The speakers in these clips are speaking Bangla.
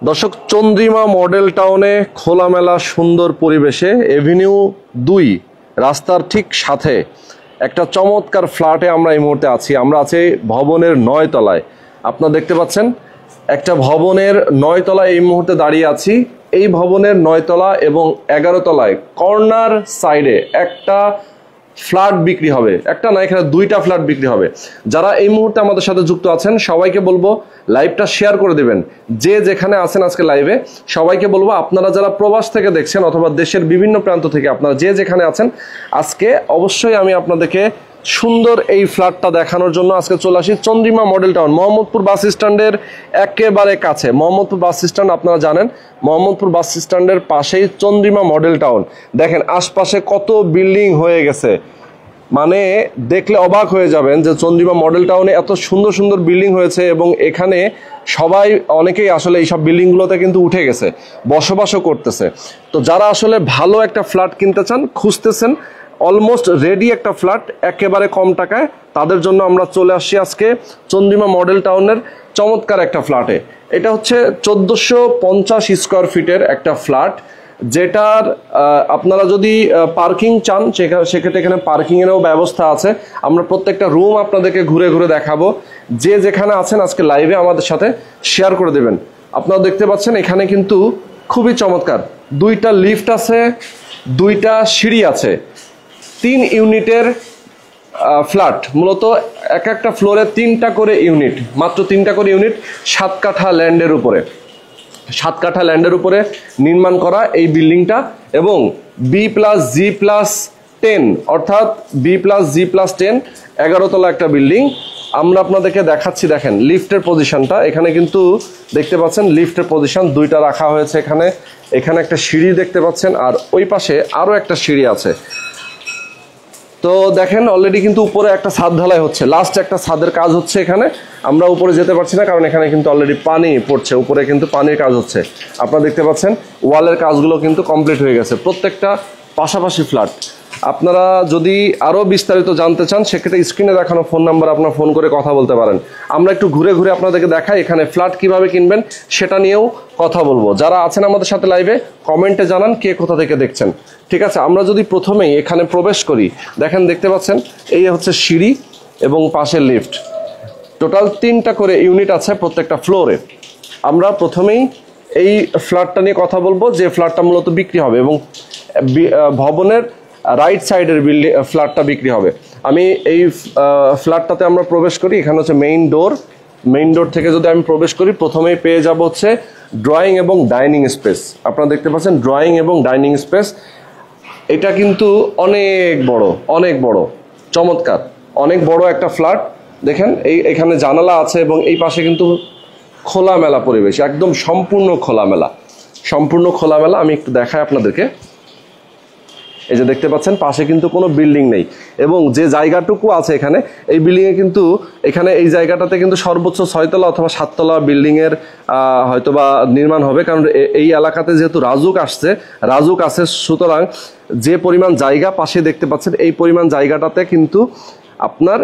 দর্শক, চন্দ্রিমা মডেল টাউনে খোলামেলা সুন্দর পরিবেশে এভিনিউ 2 রাস্তার ঠিক সাথে একটা চমৎকার ফ্ল্যাটে আমরা এই মুহূর্তে আছি। আমরা আছি ভবনের 9 তলায়। আপনারা দেখতে পাচ্ছেন একটা ভবনের 9 তলায় এই মুহূর্তে দাঁড়িয়ে আছি। এই ভবনের 9 তলা এবং 11 তলায় কর্নার সাইডে একটা ফ্ল্যাট বিক্রি হবে। একটা না, এখানে 2টা ফ্ল্যাট বিক্রি হবে। যারা এই মুহূর্তে আমাদের সাথে যুক্ত আছেন সবাইকে বলবো লাইভটা শেয়ার করে দিবেন। যে যেখানে আছেন আজকে লাইভে সবাইকে বলবো, আপনারা যারা প্রবাস থেকে দেখছেন অথবা দেশের বিভিন্ন প্রান্ত থেকে আপনারা যে যেখানে আছেন, আজকে অবশ্যই আমি আপনাদেরকে সুন্দর এই ফ্ল্যাটটা দেখানোর জন্য আজকে চলে আসি চন্দ্রিমা মডেল টাউন, মোহাম্মদপুর বাস স্ট্যান্ডের একেবারে কাছে। মোহাম্মদপুর বাস স্ট্যান্ড আপনারা জানেন, মোহাম্মদপুর বাস স্ট্যান্ডের পাশেই চন্দ্রিমা মডেল টাউন। দেখেন আশপাশে কত বিল্ডিং হয়ে গেছে, মানে দেখলে অবাক হয়ে যাবেন যে চন্দ্রিমা মডেল টাউনে এত সুন্দর সুন্দর বিল্ডিং হয়েছে এবং এখানে সবাই অনেকেই আসলে এইসব বিল্ডিংগুলোতে কিন্তু উঠে গেছে, বসবাসও করতেছে। তো যারা আসলে ভালো একটা ফ্ল্যাট কিনতে চান, খুঁজতেছেন অলমোস্ট রেডি একটা ফ্ল্যাট একেবারে কম টাকায়, তাদের জন্য আমরা চলে আসছি আজকে চন্দ্রিমা মডেল টাউনের চমৎকার একটা ফ্ল্যাটে। এটা হচ্ছে 1450 স্কোয়ার ফিটের একটা ফ্ল্যাট, যেটার আপনারা যদি পার্কিং চান সেক্ষেত্রে এখানে পার্কিংয়েরও ব্যবস্থা আছে। আমরা প্রত্যেকটা রুম আপনাদেরকে ঘুরে ঘুরে দেখাবো। যে যেখানে আছেন আজকে লাইভে আমাদের সাথে শেয়ার করে দেবেন। আপনারা দেখতে পাচ্ছেন এখানে কিন্তু খুবই চমৎকার 2টা লিফট আছে, 2টা সিঁড়ি আছে, 3 ইউনিটের ফ্ল্যাট। মূলত এক একটা ফ্লোরে 3টা করে ইউনিট, মাত্র 3টা করে ইউনিট, 7 কাঠা ল্যান্ডের উপরে, 7 কাঠা ল্যান্ডের উপরে নির্মাণ করা এই বিল্ডিংটা। এবং B+G+10 অর্থাৎ B+G+10 11 তলা একটা বিল্ডিং। আমরা আপনাদেরকে দেখাচ্ছি, দেখেন লিফটের পজিশনটা। এখানে কিন্তু দেখতে পাচ্ছেন লিফটের পজিশন 2টা রাখা হয়েছে। এখানে একটা সিঁড়ি দেখতে পাচ্ছেন, আর ওই পাশে আরও একটা সিঁড়ি আছে। তো দেখেন অলরেডি কিন্তু উপরে একটা ছাদ ঢালাই হচ্ছে, লাস্ট একটা ছাদের কাজ হচ্ছে এখানে। আমরা উপরে যেতে পারছি না কারণ এখানে কিন্তু অলরেডি পানি পড়ছে, উপরে কিন্তু পানির কাজ হচ্ছে। আপনারা দেখতে পাচ্ছেন ওয়ালের কাজগুলো কিন্তু কমপ্লিট হয়ে গেছে, প্রত্যেকটা পাশাপাশি ফ্ল্যাট। আপনারা যদি আরও বিস্তারিত জানতে চান সেক্ষেত্রে স্ক্রিনে দেখানো ফোন নাম্বার আপনারা ফোন করে কথা বলতে পারেন। আমরা একটু ঘুরে ঘুরে আপনাদেরকে দেখাই এখানে ফ্ল্যাট কিভাবে কিনবেন সেটা নিয়েও কথা বলবো। যারা আছেন আমাদের সাথে লাইভে কমেন্টে জানান কে কোথা থেকে দেখছেন। ঠিক আছে, আমরা যদি প্রথমেই এখানে প্রবেশ করি, দেখেন দেখতে পাচ্ছেন এই হচ্ছে সিঁড়ি এবং পাশের লিফট। টোটাল 3টা করে ইউনিট আছে প্রত্যেকটা ফ্লোরে। আমরা প্রথমেই এই ফ্ল্যাটটা নিয়ে কথা বলবো, যে ফ্ল্যাটটা মূলত বিক্রি হবে এবং ভবনের রাইট সাইডের ফ্ল্যাটটা বিক্রি হবে। আমি এই ফ্ল্যাটটাতে আমরা প্রবেশ করি। এখানে হচ্ছে মেইন ডোর। মেইন ডোর থেকে যদি আমি প্রবেশ করি, প্রথমেই পেয়ে যাব হচ্ছে ড্রয়িং এবং ডাইনিং স্পেস। আপনারা দেখতে পাচ্ছেন ড্রয়িং এবং ডাইনিং স্পেস। এটা কিন্তু অনেক বড়, অনেক বড়, চমৎকার, অনেক বড় একটা ফ্ল্যাট। দেখেন এখানে জানালা আছে এবং এই পাশে কিন্তু খোলামেলা পরিবেশ, একদম সম্পূর্ণ খোলামেলা, সম্পূর্ণ খোলামেলা। আমি একটু দেখাই আপনাদেরকে। এই যে দেখতে পাচ্ছেন পাশে কিন্তু কোনো বিল্ডিং নেই এবং যে জায়গাটুকু আছে এখানে এই বিল্ডিংয়ে কিন্তু এখানে এই জায়গাটাতে কিন্তু সর্বোচ্চ 6 তলা অথবা 7 তলা বিল্ডিংয়ের হয়তোবা নির্মাণ হবে। কারণ এই এলাকাতে যেহেতু রাজুক আছে, সুতরাং যে পরিমাণ জায়গা পাশে দেখতে পাচ্ছেন এই পরিমাণ জায়গাটাতে কিন্তু আপনার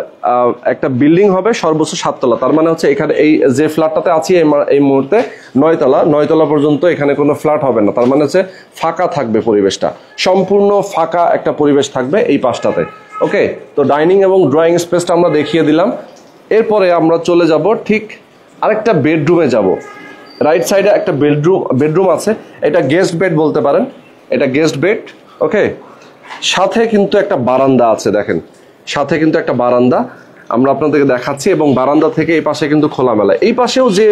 একটা বিল্ডিং হবে সর্বোচ্চ 7 তলা। তার মানে হচ্ছে এখানে এই যে ফ্ল্যাটটাতে আছি এই মুহূর্তে 9 তলা পর্যন্ত এখানে কোনো ফ্ল্যাট হবে না। তার মানে হচ্ছে ফাঁকা থাকবে পরিবেশটা, সম্পূর্ণ ফাঁকা একটা পরিবেশ থাকবে এই পাশটাতে। ওকে, তো ডাইনিং এবং ড্রয়িং স্পেসটা আমরা দেখিয়ে দিলাম। এরপরে আমরা চলে যাব ঠিক আরেকটা বেডরুমে যাব। রাইট সাইডে একটা বেডরুম আছে, এটা গেস্ট বেড বলতে পারেন, এটা গেস্ট বেড। ওকে, সাথে কিন্তু একটা বারান্দা আছে, দেখেন সাথে কিন্তু একটা বারান্দা আমরা আপনাদেরকে দেখাচ্ছি এবং বারান্দা থেকে এই পাশে কিন্তু খোলামেলা। এই পাশেও যে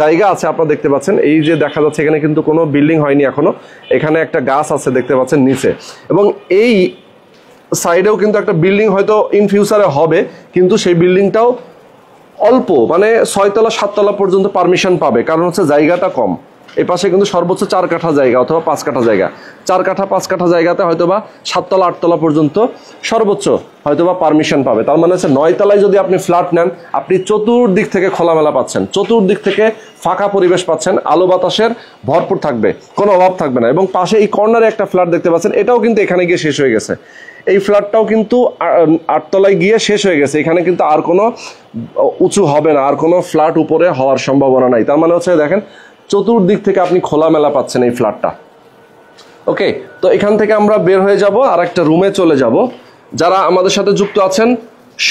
জায়গা আছে আপনারা দেখতে পাচ্ছেন, এই যে দেখা যাচ্ছে এখানে কিন্তু কোনো বিল্ডিং হয়নি এখনো। এখানে একটা গাছ আছে দেখতে পাচ্ছেন নিচে, এবং এই সাইডেও কিন্তু একটা বিল্ডিং হয়তো ইন ফিউচারে হবে, কিন্তু সেই বিল্ডিংটাও অল্প, মানে 6 তলা 7 তলা পর্যন্ত পারমিশন পাবে, কারণ হচ্ছে জায়গাটা কম। এই পাশে কিন্তু সর্বোচ্চ 4 কাঠা জায়গা অথবা 5 কাঠা জায়গা, 4 কাঠা 5 কাঠা জায়গাতে হয়তোবা 7 তলা 8 তলা পর্যন্ত সর্বোচ্চ হয়তোবা পারমিশন পাবে। তার মানে হচ্ছে 9 তলায় যদি আপনি ফ্ল্যাট নেন, আপনি চতুর্দিক থেকে খোলামেলা পাচ্ছেন, চতুর্দিক থেকে ফাঁকা পরিবেশ পাচ্ছেন, আলো বাতাসের ভরপুর থাকবে, কোনো অভাব থাকবে না। এবং পাশে এই কর্নারে একটা ফ্ল্যাট দেখতে পাচ্ছেন, এটাও কিন্তু এখানে গিয়ে শেষ হয়ে গেছে। এই ফ্ল্যাটটাও কিন্তু 8 তলায় গিয়ে শেষ হয়ে গেছে। এখানে কিন্তু আর কোনো উঁচু হবে না, আর কোনো ফ্ল্যাট উপরে হওয়ার সম্ভাবনা নাই। তার মানে হচ্ছে দেখেন চতুর্দিক থেকে আপনি খোলামেলা পাচ্ছেন এই ফ্ল্যাটটা। ওকে, তো এখান থেকে আমরা বের হয়ে যাব আর একটা রুমে চলে যাব। যারা আমাদের সাথে যুক্ত আছেন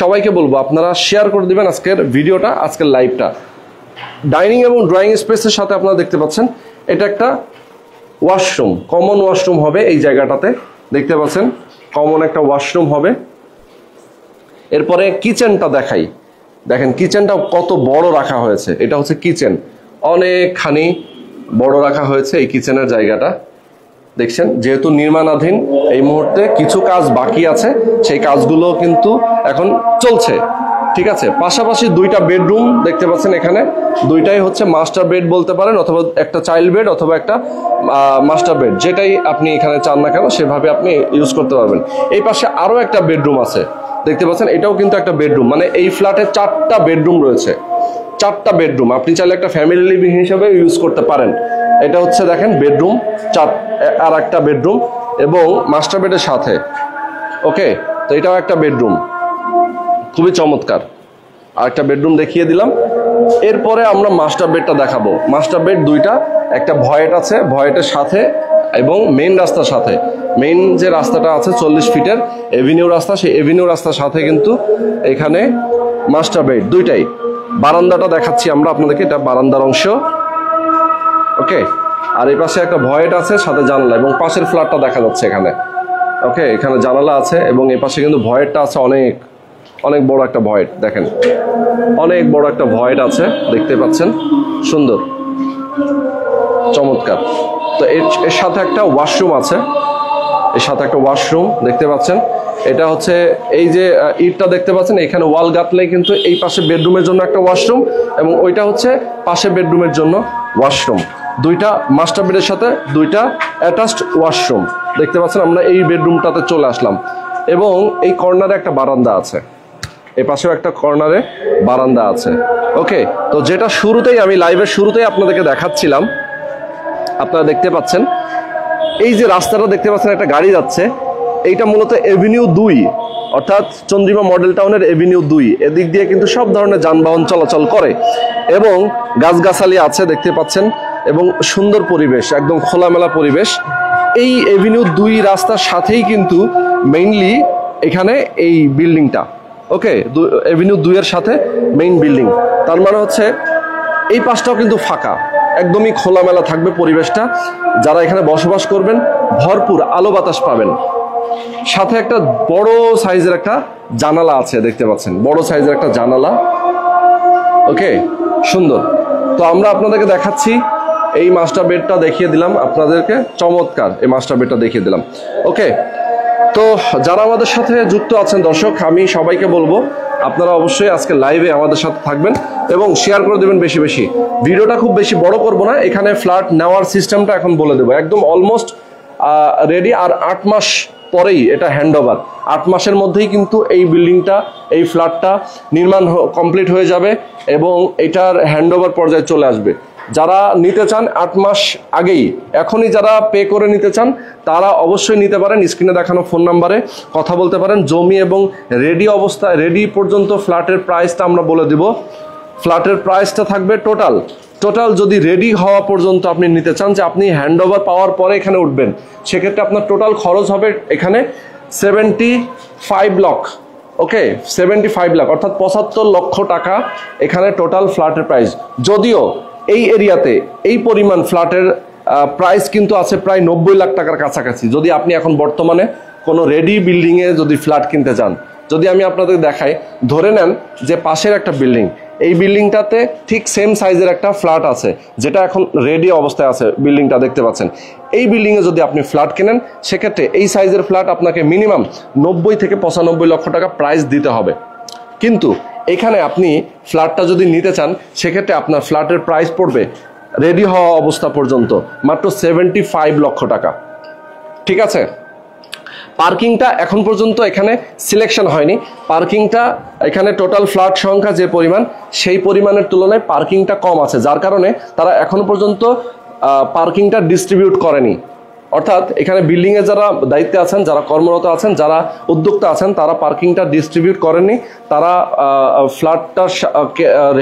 সবাইকে বলবো আপনারা শেয়ার করে দিবেন আজকের ভিডিওটা, আজকের লাইভটা। ডাইনিং এবং ড্রয়িং স্পেসের সাথে আপনারা দেখতে পাচ্ছেন এটা একটা ওয়াশরুম, কমন ওয়াশরুম হবে এই জায়গাটাতে, দেখতে পাচ্ছেন কমন একটা ওয়াশরুম হবে। এরপরে কিচেনটা দেখাই, দেখেন কিচেনটা কত বড় রাখা হয়েছে। এটা হচ্ছে কিচেন, অনেকখানি বড় রাখা হয়েছে এই কিচেনের জায়গাটা, দেখছেন। যেহেতু নির্মাণাধীন এই মুহূর্তে কিছু কাজ বাকি আছে, সেই কাজগুলো কিন্তু এখন চলছে, ঠিক আছে। পাশাপাশি দুইটা বেডরুম দেখতে পাচ্ছেন এখানে, দুইটাই হচ্ছে মাস্টার বেড বলতে পারেন, অথবা একটা চাইল্ড বেড অথবা একটা মাস্টার বেড, যেটাই আপনি এখানে চান না কেন সেভাবে আপনি ইউজ করতে পারবেন। এই পাশে আরো একটা বেডরুম আছে দেখতে পাচ্ছেন, এটাও কিন্তু একটা বেডরুম, মানে এই ফ্ল্যাটে 4টা বেডরুম রয়েছে, 4টা বেডরুম আপনি চাইলে একটা ফ্যামিলি লিভিং হিসেবে ইউজ করতে পারেন। এটা হচ্ছে দেখেন বেডরুম, আর একটা বেডরুম এবং মাস্টার বেডের সাথে। ওকে, তো এটাও একটা বেডরুম, খুবই চমৎকার। আর একটা বেডরুম দেখিয়ে দিলাম। এরপরে আমরা মাস্টার বেডটা দেখাবো। মাস্টার বেড দুইটা, একটা ভয়েট আছে, ভয়েটের সাথে এবং মেইন রাস্তার সাথে। মেইন যে রাস্তাটা আছে 40 ফিটের এভিনিউ রাস্তা, সেই এভিনিউ রাস্তার সাথে কিন্তু এখানে মাস্টার বেড দুইটাই। বারান্দাটা দেখাচ্ছি আমরা আপনাদেরকে, এটা বারান্দার অংশ। ওকে, আর এই পাশে একটা ভয়েট আছে সাথে জানালা, এবং পাশের ফ্ল্যাটটা দেখা যাচ্ছে এখানে। ওকে, এখানে জানালা আছে এবং এই পাশে কিন্তু ভয়েটটা আছে, অনেক অনেক বড় একটা ভয়েট, দেখেন অনেক বড় একটা ভয়েট আছে, দেখতে পাচ্ছেন, সুন্দর চমৎকার। তো এর সাথে একটা ওয়াশরুম আছে, এর সাথে একটা ওয়াশরুম দেখতে পাচ্ছেন। এটা হচ্ছে এই যে ইটটা দেখতে পাচ্ছেন, এখানে ওয়াল গাঁথলেই কিন্তু এই পাশে বেডরুমের জন্য একটা ওয়াশরুম এবং ওইটা হচ্ছে পাশে বেডরুমের জন্য ওয়াশরুম। দুইটা মাস্টার বেডের সাথে দুইটা অ্যাটাচড ওয়াশরুম দেখতে পাচ্ছেন। আমরা এই বেডরুমটাতে চলে আসলাম এবং এই কর্নারে একটা বারান্দা আছে, এই পাশেও একটা কর্নারে বারান্দা আছে। ওকে, তো যেটা শুরুতেই আমি লাইভের শুরুতেই আপনাদেরকে দেখাচ্ছিলাম, আপনারা দেখতে পাচ্ছেন এই যে রাস্তাটা দেখতে পাচ্ছেন, একটা গাড়ি যাচ্ছে, এইটা মূলত এভিনিউ 2, অর্থাৎ চন্দ্রিমা মডেল টাউনের এভিনিউ 2। এদিক দিয়ে কিন্তু সব ধরনের যানবাহন চলাচল করে এবং গাছগাছালি আছে দেখতে পাচ্ছেন, এবং সুন্দর পরিবেশ, একদম খোলামেলা পরিবেশ। এই এভিনিউ 2 রাস্তার সাথেই কিন্তু মেইনলি এখানে এই বিল্ডিংটা। ওকে, এভিনিউ 2 এর সাথে মেইন বিল্ডিং, তার মানে হচ্ছে এই পাশটাও কিন্তু ফাঁকা, একদমই খোলামেলা থাকবে পরিবেশটা। যারা এখানে বসবাস করবেন ভরপুর আলো বাতাস পাবেন। সাথে একটা বড় সাইজের একটা জানালা আছে দেখতে পাচ্ছেন, বড় সাইজের একটা জানালা। ওকে, সুন্দর। তো আমরা আপনাদেরকে দেখাচ্ছি এই মাস্টার বেডটা দেখিয়ে দিলাম আপনাদেরকে, চমৎকার এই মাস্টার বেডটা দেখিয়ে দিলাম। ওকে, তো যারা আমাদের সাথে যুক্ত আছেন দর্শক, আমি সবাইকে বলবো আপনারা অবশ্যই আজকে লাইভে আমাদের সাথে থাকবেন এবং শেয়ার করে দেবেন বেশি বেশি। ভিডিওটা খুব বেশি বড় করব না, এখানে ফ্ল্যাট নেওয়ার সিস্টেমটা এখন বলে দেবো। একদম অলমোস্ট রেডি, আর 8 মাস পরেই এটা হ্যান্ডওভার। 8 মাসের মধ্যেই কিন্তু এই বিল্ডিংটা, এই ফ্ল্যাটটা নির্মাণ কমপ্লিট হয়ে যাবে এবং এটার হ্যান্ডওভার পর্যায়ে চলে আসবে। যারা নিতে চান 8 মাস আগেই, এখনই যারা পে করে নিতে চান তারা অবশ্যই নিতে পারেন। স্ক্রিনে দেখানো ফোন নাম্বারে কথা বলতে পারেন। জমি এবং রেডি অবস্থায়, রেডি পর্যন্ত ফ্ল্যাটের প্রাইসটা আমরা বলে দিব। ফ্ল্যাটের প্রাইসটা থাকবে টোটাল যদি রেডি হওয়া পর্যন্ত আপনি নিতে চান, যে আপনি হ্যান্ডওভার পাওয়ার পরে এখানে উঠবেন, সেক্ষেত্রে আপনার টোটাল খরচ হবে এখানে 75 লাখ। ওকে, 75 লাখ অর্থাৎ 75 লক্ষ টাকা এখানে টোটাল ফ্ল্যাটের প্রাইস। যদিও এই এরিয়াতে এই পরিমাণ ফ্ল্যাটের প্রাইস কিন্তু আছে প্রায় 90 লাখ টাকার কাছাকাছি, যদি আপনি এখন বর্তমানে কোনো রেডি বিল্ডিংয়ে যদি ফ্ল্যাট কিনতে চান। যদি আমি আপনাদের দেখাই, ধরে নেন যে পাশের একটা বিল্ডিং, এই বিল্ডিংটাতে ঠিক সেম সাইজের একটা ফ্ল্যাট আছে, যেটা এখন রেডি অবস্থায় আছে, বিল্ডিংটা দেখতে পাচ্ছেন। এই বিল্ডিংয়ে যদি আপনি ফ্ল্যাট কেনেন, সেক্ষেত্রে এই সাইজের ফ্ল্যাট আপনাকে মিনিমাম 90 থেকে 95 লক্ষ টাকা প্রাইস দিতে হবে। কিন্তু এখানে আপনি ফ্ল্যাটটা যদি নিতে চান, সেক্ষেত্রে আপনার ফ্ল্যাটের প্রাইস পড়বে রেডি হওয়া অবস্থা পর্যন্ত মাত্র 75 লক্ষ টাকা। ঠিক আছে, পার্কিংটা এখন পর্যন্ত এখানে সিলেকশন হয়নি। পার্কিংটা এখানে টোটাল ফ্ল্যাট সংখ্যা যে পরিমাণ, সেই পরিমাণের তুলনায় পার্কিংটা কম আছে, যার কারণে তারা এখনো পর্যন্ত পার্কিংটা ডিস্ট্রিবিউট করেনি। অর্থাৎ এখানে বিল্ডিং এ যারা দায়িত্বে আছেন, যারা কর্মরত আছেন, যারা উদ্যোক্তা আছেন, তারা পার্কিংটা ডিস্ট্রিবিউট করেননি। তারা ফ্ল্যাটটা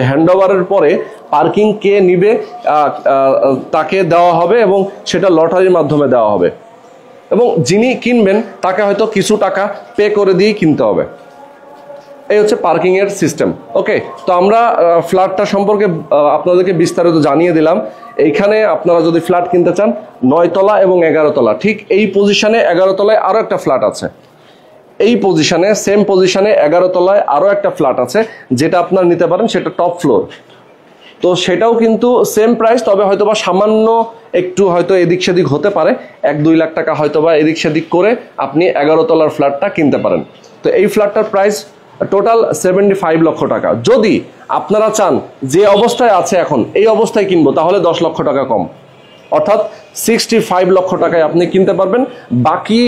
হ্যান্ডওভারের পরে পার্কিং কে নিবে তাকে দেওয়া হবে এবং সেটা লটারির মাধ্যমে দেওয়া হবে, এবং যিনি কিনবেন তাকে হয়তো কিছু টাকা পে করে দিয়েই কিনতে হবে। এই হচ্ছে পার্কিং এর সিস্টেম। ওকে, তো আমরা ফ্ল্যাটটা সম্পর্কে আপনাদেরকে বিস্তারিত জানিয়ে দিলাম। এইখানে আপনারা যদি ফ্ল্যাট কিনতে চান 9 তলা এবং 11 তলা, ঠিক এই পজিশনে 11 তলায় আরো একটা ফ্ল্যাট আছে। এই পজিশনে সেম পজিশনে 11 তলায় আরো একটা ফ্ল্যাট আছে, যেটা আপনারা নিতে পারেন, সেটা টপ ফ্লোর। তো সেটাও কিন্তু সেম প্রাইস, তবে হয়তোবা সামান্য একটু হয়তো এদিক সেদিক হতে পারে, 1-2 লাখ টাকা হয়তোবা এদিক সেদিক করে আপনি 11 তলার ফ্ল্যাটটা কিনতে পারেন। তো এই ফ্ল্যাটটার প্রাইস টোটাল 75 লক্ষ টাকা। যদি আপনারা চান যে অবস্থায় আছে এখন এই অবস্থায় কিনবো, তাহলে 10 লক্ষ টাকা কম, অর্থাৎ 65 লক্ষ টাকায় আপনি কিনতে পারবেন। বাকি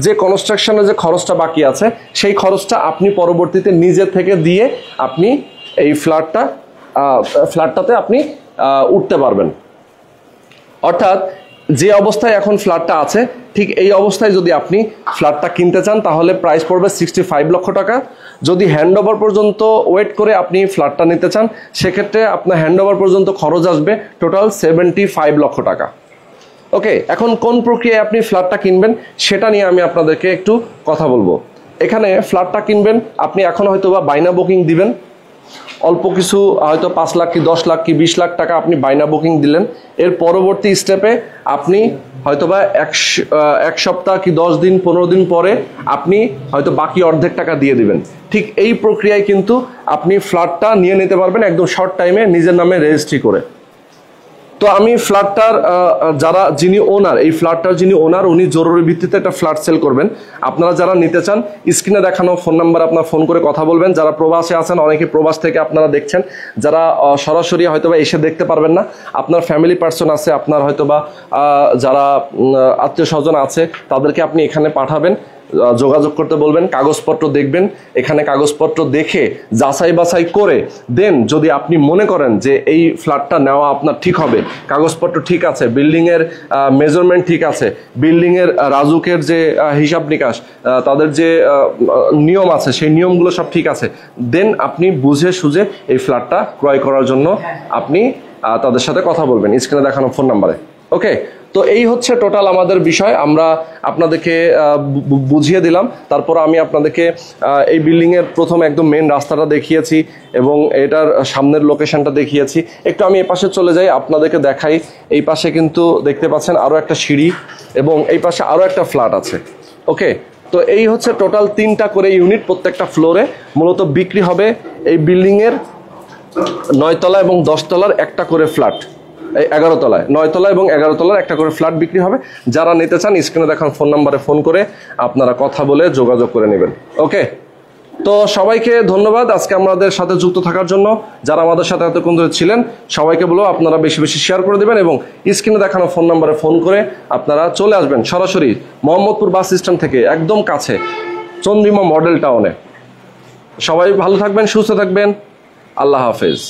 যে কনস্ট্রাকশনের যে খরচটা বাকি আছে, সেই খরচটা আপনি পরবর্তীতে নিজে থেকে দিয়ে আপনি এই ফ্ল্যাটটাতে আপনি উঠতে পারবেন। অর্থাৎ যে অবস্থায় এখন ফ্ল্যাটটা আছে, ঠিক এই অবস্থায় যদি আপনি ফ্ল্যাটটা কিনতে চান, তাহলে প্রাইস পড়বে 65 লক্ষ টাকা। যদি হ্যান্ডওভার পর্যন্ত ওয়েট করে আপনি ফ্ল্যাটটা নিতে চান, সেক্ষেত্রে আপনার হ্যান্ডওভার পর্যন্ত খরচ আসবে টোটাল 75 লক্ষ টাকা। ওকে, এখন কোন প্রক্রিয়ায় আপনি ফ্ল্যাটটা কিনবেন সেটা নিয়ে আমি আপনাদেরকে একটু কথা বলবো। এখানে ফ্ল্যাটটা কিনবেন, আপনি এখন হয়তো বা বাইনা বুকিং দিবেন, অল্প কিছু হয়তো 5 লাখ কি 10 লাখ কি 20 লাখ টাকা আপনি বাইনা বুকিং দিলেন। এর পরবর্তী স্টেপে আপনি হয়তোবা এক সপ্তাহ কি 10 দিন 15 দিন পরে আপনি হয়তো বাকি অর্ধেক টাকা দিয়ে দিবেন। ঠিক এই প্রক্রিয়ায় কিন্তু আপনি ফ্ল্যাটটা নিয়ে নিতে পারবেন একদম শর্ট টাইমে নিজের নামে রেজিস্ট্রি করে। তো আমি ফ্ল্যাটটার যিনি ওনার, এই ফ্ল্যাটটার যিনি ওনার, উনি জরুরি ভিত্তিতে একটা ফ্ল্যাট সেল করবেন। আপনারা যারা নিতে চান, স্ক্রিনে দেখানো ফোন নাম্বার আপনার ফোন করে কথা বলবেন। যারা প্রবাসে আছেন, অনেকে প্রবাস থেকে আপনারা দেখছেন, যারা সরাসরি হয়তোবা এসে দেখতে পারবেন না, আপনার ফ্যামিলি পার্সন আছে, আপনার হয়তোবা যারা আত্মীয় স্বজন আছে, তাদেরকে আপনি এখানে পাঠাবেন, যোগাযোগ করতে বলবেন, কাগজপত্র দেখবেন। এখানে কাগজপত্র দেখে যাচাই বাছাই করে দেন যদি আপনি মনে করেন যে এই ফ্ল্যাটটা নেওয়া আপনার ঠিক হবে, কাগজপত্র ঠিক আছে, বিল্ডিংয়ের মেজারমেন্ট ঠিক আছে, বিল্ডিংয়ের রাজুকের যে হিসাব নিকাশ, তাদের যে নিয়ম আছে, সেই নিয়মগুলো সব ঠিক আছে, দেন আপনি বুঝে সুঝে এই ফ্ল্যাটটা ক্রয় করার জন্য আপনি তাদের সাথে কথা বলবেন স্ক্রিনে দেখানো ফোন নাম্বারে। ওকে, তো এই হচ্ছে টোটাল আমাদের বিষয়। আমরা আপনাদেরকে বুঝিয়ে দিলাম, তারপর আমি আপনাদেরকে এই বিল্ডিংয়ের প্রথম একদম মেন রাস্তাটা দেখিয়েছি এবং এটার সামনের লোকেশনটা দেখিয়েছি। একটু আমি এই পাশে চলে যাই, আপনাদেরকে দেখাই। এই পাশে কিন্তু দেখতে পাচ্ছেন আরও একটা সিঁড়ি এবং এই পাশে আরও একটা ফ্ল্যাট আছে। ওকে, তো এই হচ্ছে টোটাল 3টা করে ইউনিট, প্রত্যেকটা ফ্লোরে মূলত বিক্রি হবে এই বিল্ডিংয়ের 9 তলা এবং 10 তলার একটা করে ফ্ল্যাট। এই 11 তলায় 9 তলা এবং 11 তলার একটা করে ফ্ল্যাট বিক্রি হবে। যারা নিতে চান স্ক্রিনে দেখানো ফোন নাম্বারে ফোন করে আপনারা কথা বলে যোগাযোগ করে নেবেন। ওকে, তো সবাইকে ধন্যবাদ আজকে আমাদের সাথে যুক্ত থাকার জন্য। যারা আমাদের সাথে এতক্ষণ ধরে ছিলেন, সবাইকে বলবো আপনারা বেশি বেশি শেয়ার করে দেবেন এবং স্ক্রিনে দেখানো ফোন নাম্বারে ফোন করে আপনারা চলে আসবেন সরাসরি মোহাম্মদপুর বাস স্ট্যান্ড থেকে একদম কাছে চন্দ্রিমা মডেল টাউনে। সবাই ভালো থাকবেন, সুস্থ থাকবেন, আল্লাহ হাফেজ।